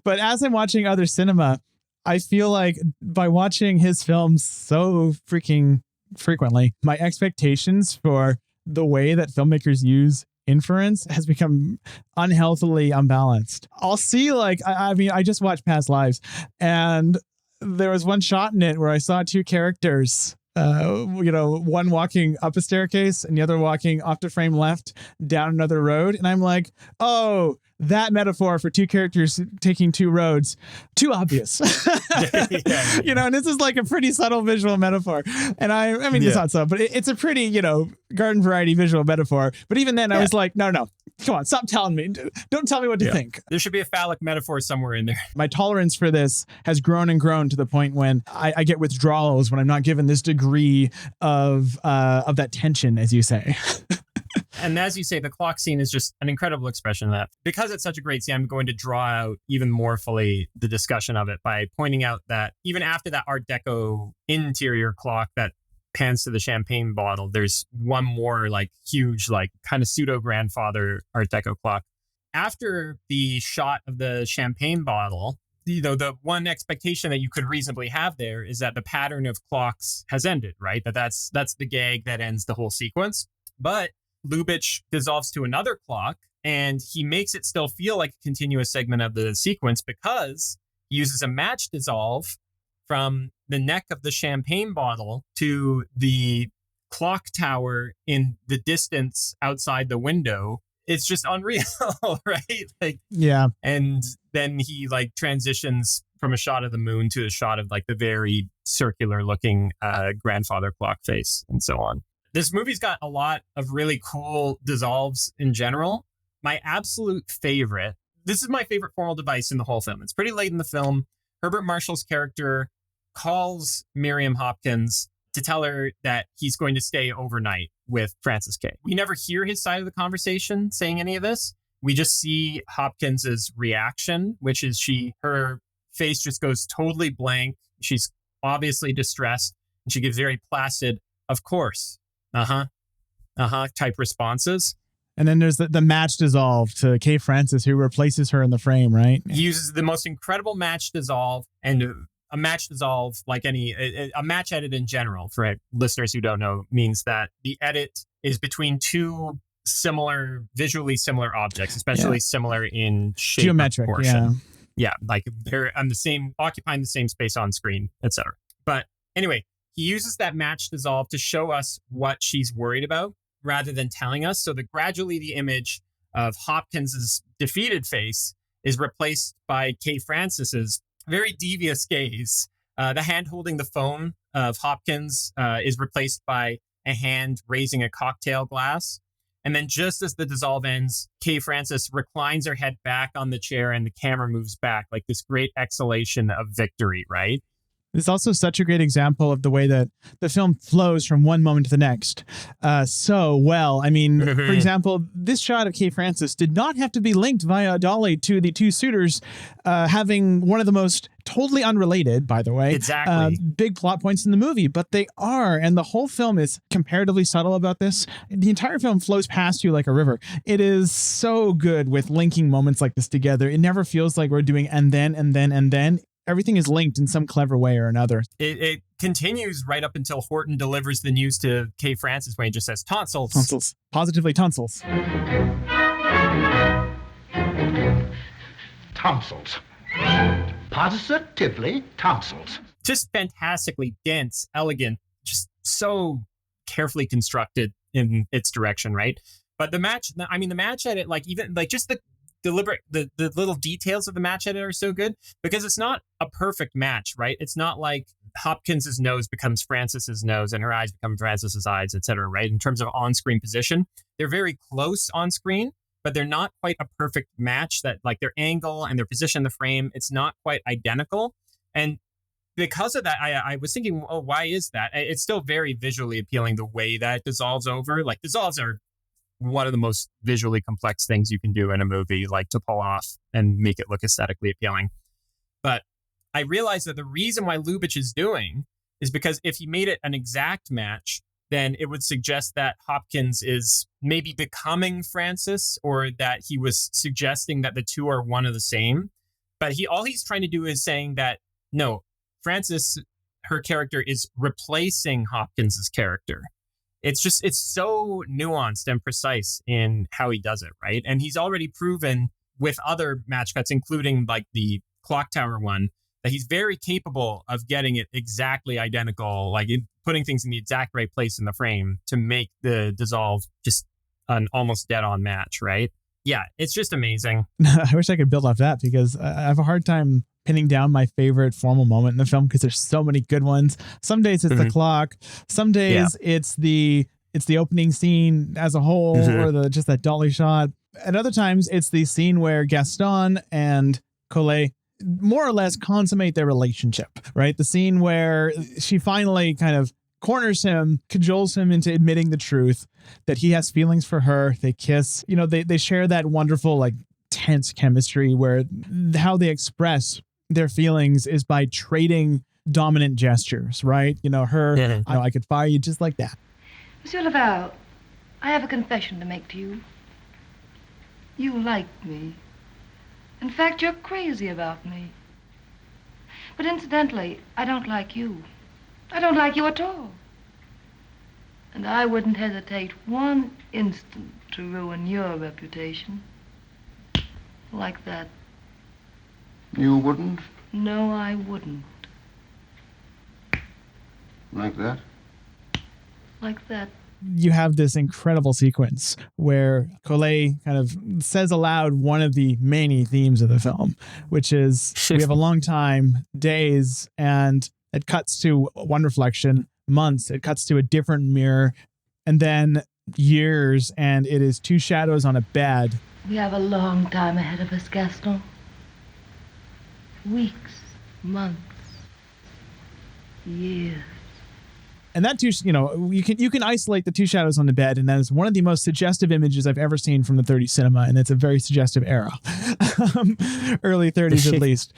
But as I'm watching other cinema, I feel like by watching his films so freaking frequently, my expectations for the way that filmmakers use inference has become unhealthily unbalanced. I'll see, I just watched Past Lives, and there was one shot in it where I saw 2 characters, one walking up a staircase and the other walking off to frame left down another road. And I'm like, oh, that metaphor for 2 characters taking 2 roads, too obvious. And this is like a pretty subtle visual metaphor. And I mean, it's not so, but it's a pretty, garden variety visual metaphor. But even then I was like, no, come on, stop telling me. Don't tell me what to think. There should be a phallic metaphor somewhere in there. My tolerance for this has grown and grown to the point when I get withdrawals when I'm not given this degree of that tension, as you say. And as you say, the clock scene is just an incredible expression of that. Because it's such a great scene, I'm going to draw out even more fully the discussion of it by pointing out that even after that Art Deco interior clock that pans to the champagne bottle, there's one more huge, kind of pseudo grandfather Art Deco clock. After the shot of the champagne bottle, the one expectation that you could reasonably have there is that the pattern of clocks has ended, right? That's the gag that ends the whole sequence. But Lubitsch dissolves to another clock, and he makes it still feel like a continuous segment of the sequence because he uses a match dissolve from the neck of the champagne bottle to the clock tower in the distance outside the window. It's just unreal, right? Yeah. And then he transitions from a shot of the moon to a shot of the very circular looking grandfather clock face and so on. This movie's got a lot of really cool dissolves in general. My absolute favorite, this is my favorite formal device in the whole film. It's pretty late in the film. Herbert Marshall's character calls Miriam Hopkins to tell her that he's going to stay overnight with Francis K. We never hear his side of the conversation saying any of this. We just see Hopkins's reaction, which is her face just goes totally blank. She's obviously distressed, and she gives very placid, of course, type responses. And then there's the match dissolve to Kay Francis, who replaces her in the frame, right? He uses the most incredible match dissolve, and a match dissolve, like a match edit in general, for listeners who don't know, means that the edit is between 2 visually similar objects, especially similar in shape, geometric, proportion. Yeah, they're on occupying the same space on screen, etc. But anyway, he uses that match dissolve to show us what she's worried about rather than telling us. So gradually the image of Hopkins's defeated face is replaced by Kay Francis's very devious gaze. The hand holding the phone of Hopkins is replaced by a hand raising a cocktail glass. And then just as the dissolve ends, Kay Francis reclines her head back on the chair and the camera moves back, like this great exhalation of victory, right? It's also such a great example of the way that the film flows from one moment to the next so well. I mean, for example, this shot of Kay Francis did not have to be linked via a dolly to the two suitors having one of the most totally unrelated, by the way, big plot points in the movie, but they are. And the whole film is comparatively subtle about this. The entire film flows past you like a river. It is so good with linking moments like this together. It never feels like we're doing and then, and then, and then. Everything is linked in some clever way or another. It continues right up until Horton delivers the news to Kay Francis, where he just says tonsils. Tonsils. Positively tonsils. Tonsils. Positively tonsils. Just fantastically dense, elegant, just so carefully constructed in its direction, right? But the match edit, like even like just the deliberate, the little details of the match edit are so good because it's not a perfect match, right? It's not like Hopkins's nose becomes Francis's nose and her eyes become Francis's eyes, etc., right? In terms of on-screen position, they're very close on screen, but they're not quite a perfect match. That like their angle and their position in the frame, it's not quite identical. And because of that, I was thinking, oh, why is that? It's still very visually appealing the way that it dissolves over. Like dissolves are one of the most visually complex things you can do in a movie, like to pull off and make it look aesthetically appealing. But I realized that the reason why Lubitsch is doing is because if he made it an exact match, then it would suggest that Hopkins is maybe becoming Francis, or that he was suggesting that the two are one of the same. But all he's trying to do is saying that, no, Francis, her character, is replacing Hopkins's character. It's so nuanced and precise in how he does it, right? And he's already proven with other match cuts, including like the Clock Tower one, that he's very capable of getting it exactly identical, like putting things in the exact right place in the frame to make the dissolve just an almost dead-on match, right? Yeah, it's just amazing. I wish I could build off that because I have a hard time pinning down my favorite formal moment in the film because there's so many good ones. Some days it's the clock. Some days it's the opening scene as a whole, or just that dolly shot. At other times it's the scene where Gaston and Colette more or less consummate their relationship, right? The scene where she finally kind of corners him, cajoles him into admitting the truth that he has feelings for her. They kiss. You know, they share that wonderful, like, tense chemistry where how they express their feelings is by trading dominant gestures, right? You know, I could fire you just like that. Monsieur Laval, I have a confession to make to you. You like me. In fact, you're crazy about me. But incidentally, I don't like you. I don't like you at all. And I wouldn't hesitate one instant to ruin your reputation. Like that. You wouldn't? No, I wouldn't. Like that? Like that. You have this incredible sequence where Colette kind of says aloud one of the many themes of the film, which is we have a long time, days, and it cuts to one reflection, months, it cuts to a different mirror, and then years, and it is two shadows on a bed. We have a long time ahead of us, Gaston. Weeks, months, years. And that you can isolate the two shadows on the bed, and that is one of the most suggestive images I've ever seen from the 30s cinema, and it's a very suggestive era. Early 30s at least.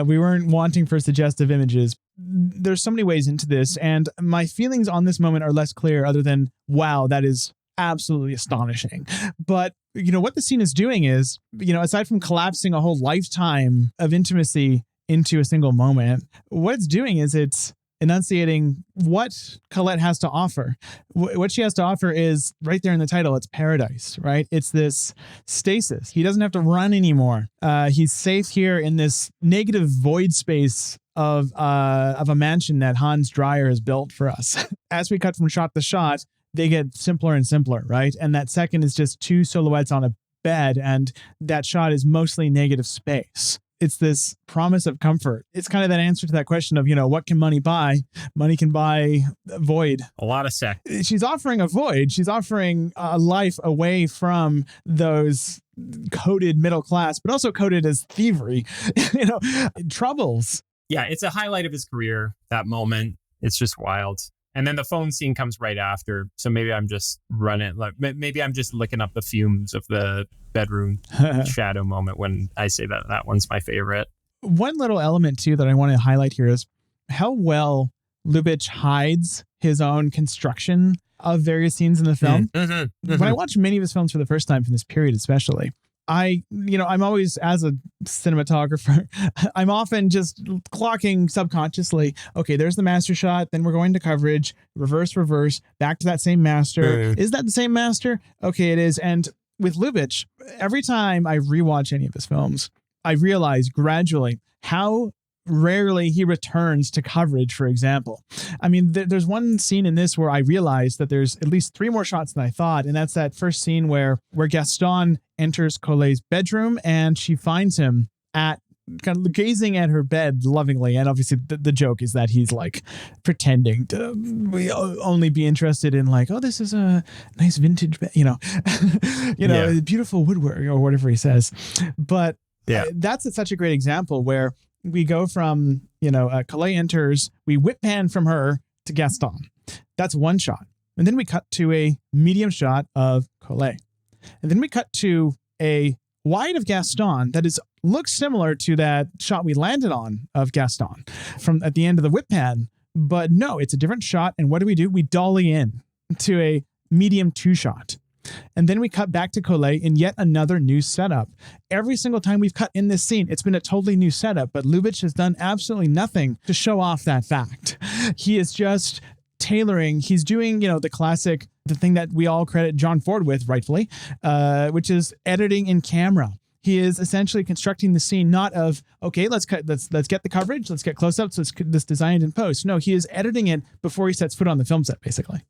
We weren't wanting for suggestive images. There's so many ways into this, and my feelings on this moment are less clear other than, wow, that is absolutely astonishing. But what the scene is doing is, aside from collapsing a whole lifetime of intimacy into a single moment, what it's doing is it's enunciating what Colette has to offer. What she has to offer is right there in the title. It's paradise, right? It's this stasis. He doesn't have to run anymore. He's safe here in this negative void space of a mansion that Hans Dreyer has built for us. As we cut from shot to shot, they get simpler and simpler, right? And that second is just two silhouettes on a bed, and that shot is mostly negative space. It's this promise of comfort. It's kind of that answer to that question of, what can money buy? Money can buy a void. A lot of sex. She's offering a void. She's offering a life away from those coded middle class, but also coded as thievery, troubles. Yeah, it's a highlight of his career, that moment. It's just wild. And then the phone scene comes right after. So maybe I'm just maybe I'm just licking up the fumes of the bedroom shadow moment when I say that one's my favorite. One little element, too, that I want to highlight here is how well Lubitsch hides his own construction of various scenes in the film. When I watch many of his films for the first time from this period especially, I'm always, as a cinematographer, I'm often just clocking subconsciously, okay, there's the master shot, then we're going to coverage, reverse, back to that same master. Is that the same master? Okay, it is. And with Lubitsch, every time I rewatch any of his films, I realize gradually how rarely he returns to coverage, for example. I mean, there's one scene in this where I realized that there's at least 3 more shots than I thought. And that's that first scene where Gaston enters Colet's bedroom and she finds him kind of gazing at her bed lovingly. And obviously the joke is that he's like pretending to only be interested in like, oh, this is a nice vintage bed, beautiful woodwork or whatever he says. But that's such a great example where we go from, Colet enters, we whip pan from her to Gaston. That's one shot. And then we cut to a medium shot of Colet. And then we cut to a wide of Gaston that looks similar to that shot we landed on of Gaston from at the end of the whip pan. But no, it's a different shot. And what do? We dolly in to a medium 2 shot. And then we cut back to Colet in yet another new setup. Every single time we've cut in this scene, it's been a totally new setup, but Lubitsch has done absolutely nothing to show off that fact. He is just tailoring. He's doing, the thing that we all credit John Ford with, rightfully, which is editing in camera. He is essentially constructing the scene not of, okay, let's get the coverage, let's get close-ups, let's design it in post. No, he is editing it before he sets foot on the film set, basically.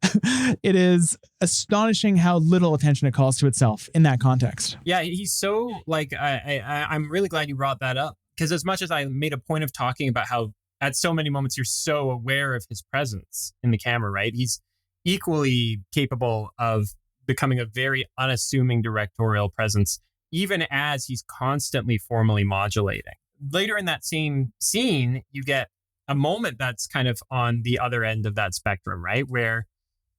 It is astonishing how little attention it calls to itself in that context. Yeah, he's so, I'm really glad you brought that up, because as much as I made a point of talking about how at so many moments you're so aware of his presence in the camera, right? He's equally capable of becoming a very unassuming directorial presence, even as he's constantly formally modulating. Later in that same scene, you get a moment that's kind of on the other end of that spectrum, right? Where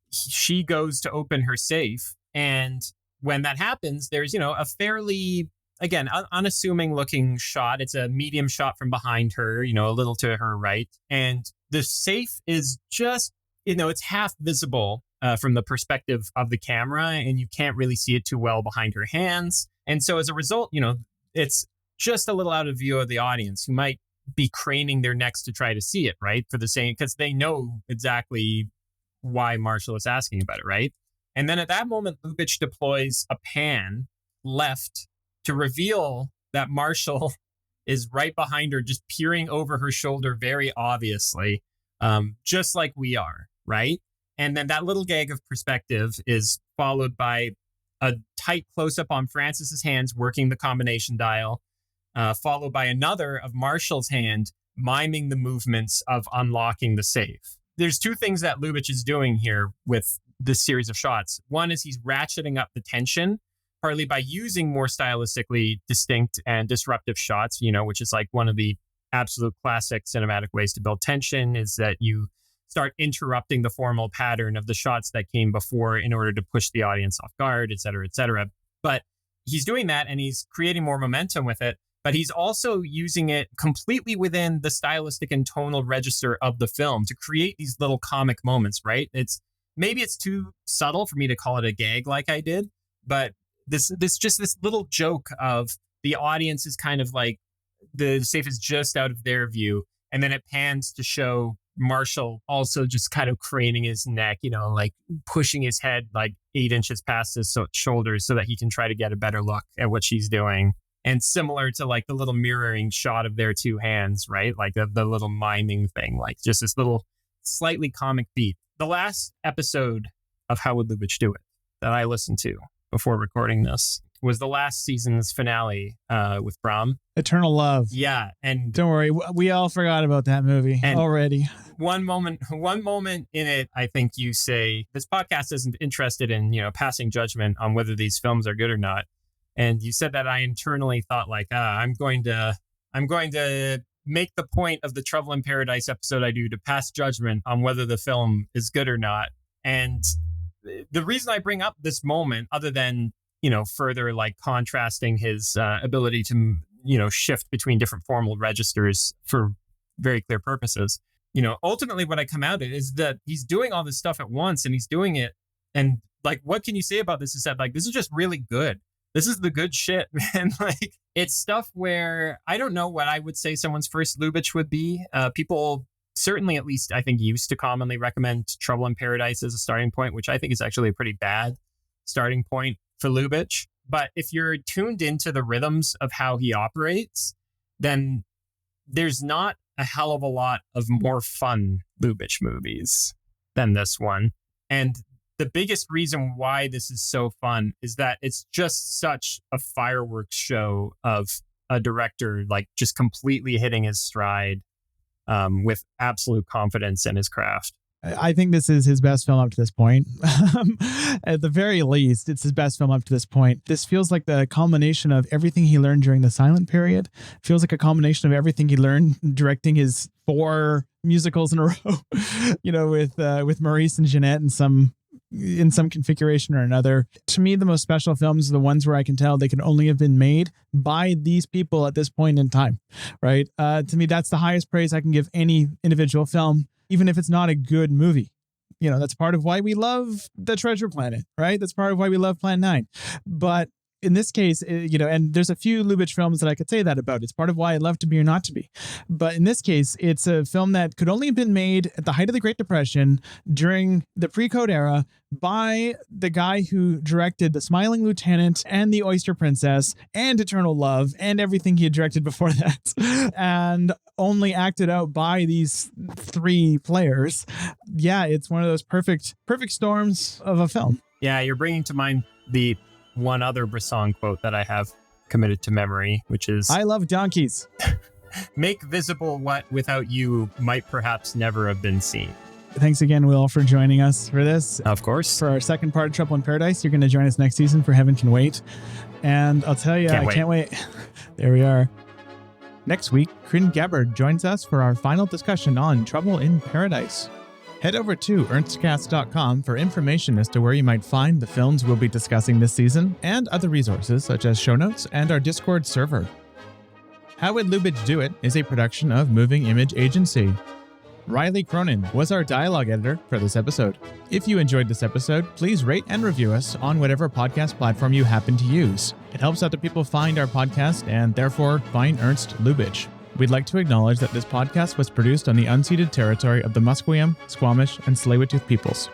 she goes to open her safe. And when that happens, there's, a fairly, again, unassuming looking shot. It's a medium shot from behind her, a little to her right. And the safe is just, it's half visible from the perspective of the camera, and you can't really see it too well behind her hands. And so as a result, it's just a little out of view of the audience who might be craning their necks to try to see it, right? Because they know exactly why Marshall is asking about it, right? And then at that moment, Lubitsch deploys a pan left to reveal that Marshall is right behind her, just peering over her shoulder very obviously, just like we are, right? And then that little gag of perspective is followed by a tight close-up on Francis's hands working the combination dial, followed by another of Marshall's hand miming the movements of unlocking the safe. There's 2 things that Lubitsch is doing here with this series of shots. One is he's ratcheting up the tension, partly by using more stylistically distinct and disruptive shots, which is like one of the absolute classic cinematic ways to build tension, is that you start interrupting the formal pattern of the shots that came before in order to push the audience off guard, et cetera, et cetera. But he's doing that and he's creating more momentum with it, but he's also using it completely within the stylistic and tonal register of the film to create these little comic moments, right? Maybe it's too subtle for me to call it a gag like I did, but this little joke of the audience is kind of like the safe is just out of their view, and then it pans to show Marshall also just kind of craning his neck, like pushing his head like 8 inches past his shoulders so that he can try to get a better look at what she's doing. And similar to like the little mirroring shot of their 2 hands, right? Like the little miming thing, like just this little slightly comic beat. The last episode of How Would Lubitsch Do It that I listened to before recording this was the last season's finale with Bram. Eternal Love. Yeah. And don't worry, we all forgot about that movie already. One moment in it, I think you say, this podcast isn't interested in, passing judgment on whether these films are good or not. And you said that I internally thought like, I'm going to make the point of the Trouble in Paradise episode I do to pass judgment on whether the film is good or not. And the reason I bring up this moment, other than, further like contrasting his ability to, shift between different formal registers for very clear purposes, ultimately what I come out at is that he's doing all this stuff at once and he's doing it. And like, what can you say about this? Is that like, this is just really good. This is the good shit, man. Like, it's stuff where I don't know what I would say someone's first Lubitsch would be. People certainly, at least I think, used to commonly recommend Trouble in Paradise as a starting point, which I think is actually a pretty bad starting point for Lubitsch. But if you're tuned into the rhythms of how he operates, then there's not a hell of a lot of more fun Lubitsch movies than this one. And the biggest reason why this is so fun is that it's just such a fireworks show of a director, like just completely hitting his stride with absolute confidence in his craft. I think this is his best film up to this point. At the very least, it's his best film up to this point. This feels like the culmination of everything he learned during the silent period. Feels like a culmination of everything he learned directing his 4 musicals in a row, with Maurice and Jeanette and in some configuration or another. To me, the most special films are the ones where I can tell they can only have been made by these people at this point in time, right? To me, that's the highest praise I can give any individual film, even if it's not a good movie. That's part of why we love The Treasure Planet, right? That's part of why we love Plan 9. But in this case, and there's a few Lubitsch films that I could say that about. It's part of why I love To Be or Not to Be. But in this case, it's a film that could only have been made at the height of the Great Depression during the pre-code era by the guy who directed The Smiling Lieutenant and The Oyster Princess and Eternal Love and everything he had directed before that, and only acted out by these 3 players. Yeah, it's one of those perfect storms of a film. Yeah, you're bringing to mind the one other Bresson quote that I have committed to memory, which is, I love donkeys. Make visible what without you might perhaps never have been seen. Thanks again, Will, for joining us for this. Of course. For our second part of Trouble in Paradise. You're going to join us next season for Heaven Can Wait. And I'll tell you, can't wait. There we are. Next week, Krin Gabbard joins us for our final discussion on Trouble in Paradise. Head over to ernstcast.com for information as to where you might find the films we'll be discussing this season and other resources such as show notes and our Discord server. How Would Lubitsch Do It is a production of Moving Image Agency. Rylee Cronin was our dialogue editor for this episode. If you enjoyed this episode, please rate and review us on whatever podcast platform you happen to use. It helps other people find our podcast and therefore find Ernst Lubitsch. We'd like to acknowledge that this podcast was produced on the unceded territory of the Musqueam, Squamish, and Tsleil-Waututh peoples.